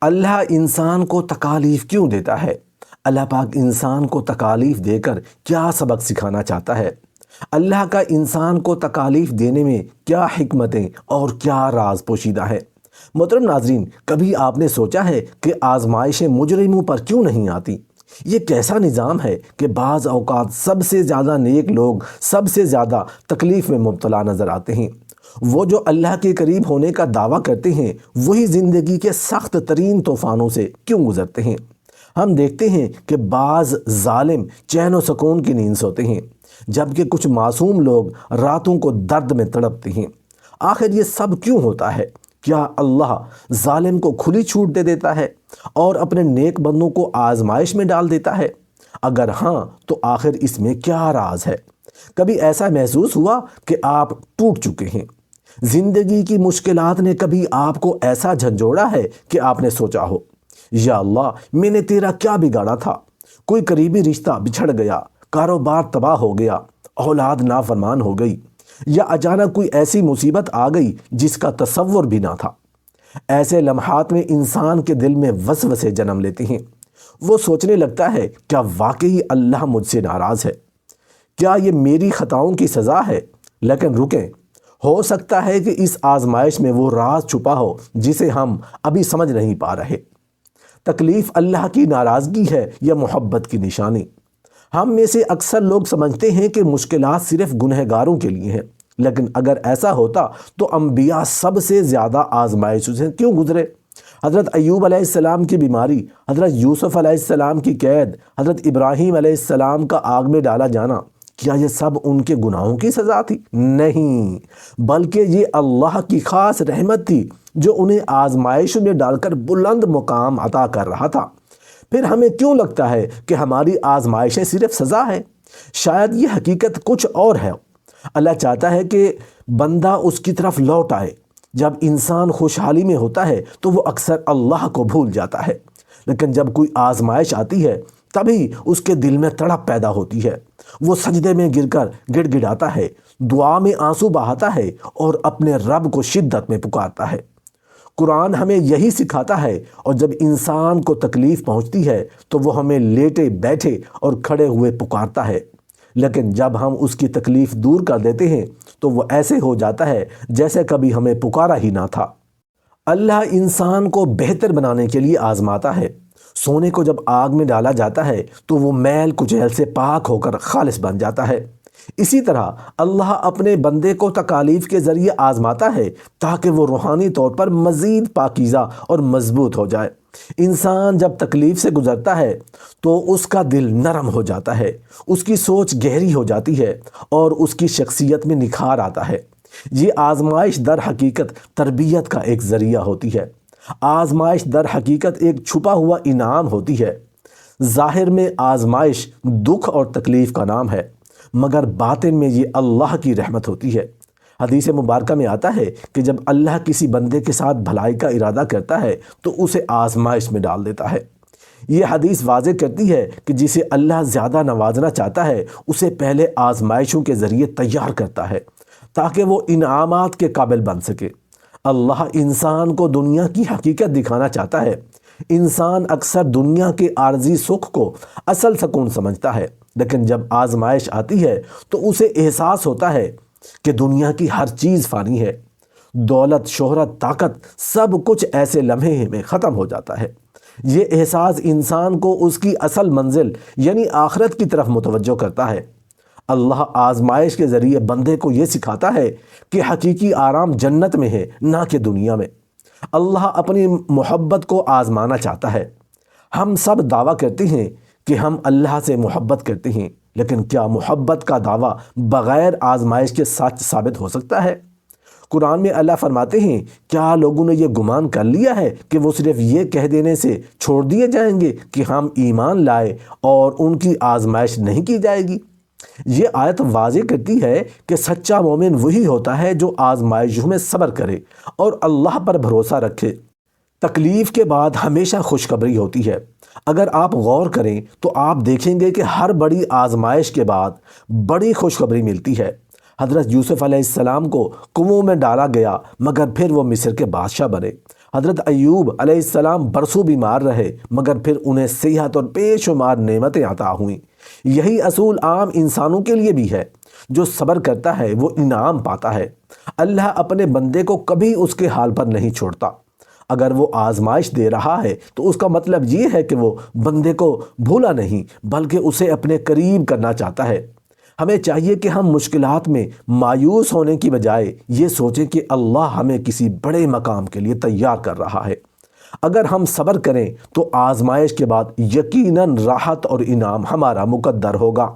اللہ انسان کو تکالیف کیوں دیتا ہے؟ اللہ پاک انسان کو تکالیف دے کر کیا سبق سکھانا چاہتا ہے؟ اللہ کا انسان کو تکالیف دینے میں کیا حکمتیں اور کیا راز پوشیدہ ہے؟ محترم ناظرین، کبھی آپ نے سوچا ہے کہ آزمائشیں مجرموں پر کیوں نہیں آتی؟ یہ کیسا نظام ہے کہ بعض اوقات سب سے زیادہ نیک لوگ سب سے زیادہ تکلیف میں مبتلا نظر آتے ہیں؟ وہ جو اللہ کے قریب ہونے کا دعویٰ کرتے ہیں وہی زندگی کے سخت ترین طوفانوں سے کیوں گزرتے ہیں؟ ہم دیکھتے ہیں کہ بعض ظالم چین و سکون کی نیند سوتے ہیں، جبکہ کچھ معصوم لوگ راتوں کو درد میں تڑپتے ہیں۔ آخر یہ سب کیوں ہوتا ہے؟ کیا اللہ ظالم کو کھلی چھوٹ دے دیتا ہے اور اپنے نیک بندوں کو آزمائش میں ڈال دیتا ہے؟ اگر ہاں تو آخر اس میں کیا راز ہے؟ کبھی ایسا محسوس ہوا کہ آپ ٹوٹ چکے ہیں؟ زندگی کی مشکلات نے کبھی آپ کو ایسا جھنجھوڑا ہے کہ آپ نے سوچا ہو، یا اللہ میں نے تیرا کیا بگاڑا تھا؟ کوئی قریبی رشتہ بچھڑ گیا، کاروبار تباہ ہو گیا، اولاد نافرمان ہو گئی، یا اچانک کوئی ایسی مصیبت آ گئی جس کا تصور بھی نہ تھا۔ ایسے لمحات میں انسان کے دل میں وسوسے جنم لیتے ہیں۔ وہ سوچنے لگتا ہے، کیا واقعی اللہ مجھ سے ناراض ہے؟ کیا یہ میری خطاؤں کی سزا ہے؟ لیکن رکیں، ہو سکتا ہے کہ اس آزمائش میں وہ راز چھپا ہو جسے ہم ابھی سمجھ نہیں پا رہے۔ تکلیف اللہ کی ناراضگی ہے یا محبت کی نشانی؟ ہم میں سے اکثر لوگ سمجھتے ہیں کہ مشکلات صرف گنہگاروں کے لیے ہیں، لیکن اگر ایسا ہوتا تو انبیاء سب سے زیادہ آزمائشوں سے کیوں گزرے؟ حضرت ایوب علیہ السلام کی بیماری، حضرت یوسف علیہ السلام کی قید، حضرت ابراہیم علیہ السلام کا آگ میں ڈالا جانا، کیا یہ سب ان کے گناہوں کی سزا تھی؟ نہیں، بلکہ یہ اللہ کی خاص رحمت تھی جو انہیں آزمائشوں میں ڈال کر بلند مقام عطا کر رہا تھا۔ پھر ہمیں کیوں لگتا ہے کہ ہماری آزمائشیں صرف سزا ہے؟ شاید یہ حقیقت کچھ اور ہے۔ اللہ چاہتا ہے کہ بندہ اس کی طرف لوٹ آئے۔ جب انسان خوشحالی میں ہوتا ہے تو وہ اکثر اللہ کو بھول جاتا ہے، لیکن جب کوئی آزمائش آتی ہے تبھی اس کے دل میں تڑپ پیدا ہوتی ہے۔ وہ سجدے میں گر کر گڑ گڑاتا ہے، دعا میں آنسو بہاتا ہے اور اپنے رب کو شدت میں پکارتا ہے۔ قرآن ہمیں یہی سکھاتا ہے، اور جب انسان کو تکلیف پہنچتی ہے تو وہ ہمیں لیٹے بیٹھے اور کھڑے ہوئے پکارتا ہے، لیکن جب ہم اس کی تکلیف دور کر دیتے ہیں تو وہ ایسے ہو جاتا ہے جیسے کبھی ہمیں پکارا ہی نہ تھا۔ اللہ انسان کو بہتر بنانے کے لیے آزماتا ہے۔ سونے کو جب آگ میں ڈالا جاتا ہے تو وہ میل کچیل سے پاک ہو کر خالص بن جاتا ہے۔ اسی طرح اللہ اپنے بندے کو تکالیف کے ذریعے آزماتا ہے تاکہ وہ روحانی طور پر مزید پاکیزہ اور مضبوط ہو جائے۔ انسان جب تکلیف سے گزرتا ہے تو اس کا دل نرم ہو جاتا ہے، اس کی سوچ گہری ہو جاتی ہے اور اس کی شخصیت میں نکھار آتا ہے۔ یہ آزمائش در حقیقت تربیت کا ایک ذریعہ ہوتی ہے۔ آزمائش در حقیقت ایک چھپا ہوا انعام ہوتی ہے۔ ظاہر میں آزمائش دکھ اور تکلیف کا نام ہے، مگر باطن میں یہ اللہ کی رحمت ہوتی ہے۔ حدیث مبارکہ میں آتا ہے کہ جب اللہ کسی بندے کے ساتھ بھلائی کا ارادہ کرتا ہے تو اسے آزمائش میں ڈال دیتا ہے۔ یہ حدیث واضح کرتی ہے کہ جسے اللہ زیادہ نوازنا چاہتا ہے اسے پہلے آزمائشوں کے ذریعے تیار کرتا ہے تاکہ وہ انعامات کے قابل بن سکے۔ اللہ انسان کو دنیا کی حقیقت دکھانا چاہتا ہے۔ انسان اکثر دنیا کے عارضی سکھ کو اصل سکون سمجھتا ہے، لیکن جب آزمائش آتی ہے تو اسے احساس ہوتا ہے کہ دنیا کی ہر چیز فانی ہے۔ دولت، شہرت، طاقت، سب کچھ ایسے لمحے میں ختم ہو جاتا ہے۔ یہ احساس انسان کو اس کی اصل منزل یعنی آخرت کی طرف متوجہ کرتا ہے۔ اللہ آزمائش کے ذریعے بندے کو یہ سکھاتا ہے کہ حقیقی آرام جنت میں ہے، نہ کہ دنیا میں۔ اللہ اپنی محبت کو آزمانا چاہتا ہے۔ ہم سب دعویٰ کرتے ہیں کہ ہم اللہ سے محبت کرتے ہیں، لیکن کیا محبت کا دعویٰ بغیر آزمائش کے سچ ثابت ہو سکتا ہے؟ قرآن میں اللہ فرماتے ہیں، کیا لوگوں نے یہ گمان کر لیا ہے کہ وہ صرف یہ کہہ دینے سے چھوڑ دیے جائیں گے کہ ہم ایمان لائے اور ان کی آزمائش نہیں کی جائے گی؟ یہ آیت واضح کرتی ہے کہ سچا مومن وہی ہوتا ہے جو آزمائشوں میں صبر کرے اور اللہ پر بھروسہ رکھے۔ تکلیف کے بعد ہمیشہ خوشخبری ہوتی ہے۔ اگر آپ غور کریں تو آپ دیکھیں گے کہ ہر بڑی آزمائش کے بعد بڑی خوشخبری ملتی ہے۔ حضرت یوسف علیہ السلام کو کنویں میں ڈالا گیا مگر پھر وہ مصر کے بادشاہ بنے۔ حضرت ایوب علیہ السلام برسوں بیمار رہے مگر پھر انہیں صحت اور بے شمار نعمتیں عطا ہوئیں۔ یہی اصول عام انسانوں کے لیے بھی ہے۔ جو صبر کرتا ہے وہ انعام پاتا ہے۔ اللہ اپنے بندے کو کبھی اس کے حال پر نہیں چھوڑتا۔ اگر وہ آزمائش دے رہا ہے تو اس کا مطلب یہ ہے کہ وہ بندے کو بھولا نہیں بلکہ اسے اپنے قریب کرنا چاہتا ہے۔ ہمیں چاہیے کہ ہم مشکلات میں مایوس ہونے کی بجائے یہ سوچیں کہ اللہ ہمیں کسی بڑے مقام کے لیے تیار کر رہا ہے۔ اگر ہم صبر کریں تو آزمائش کے بعد یقیناً راحت اور انعام ہمارا مقدر ہوگا۔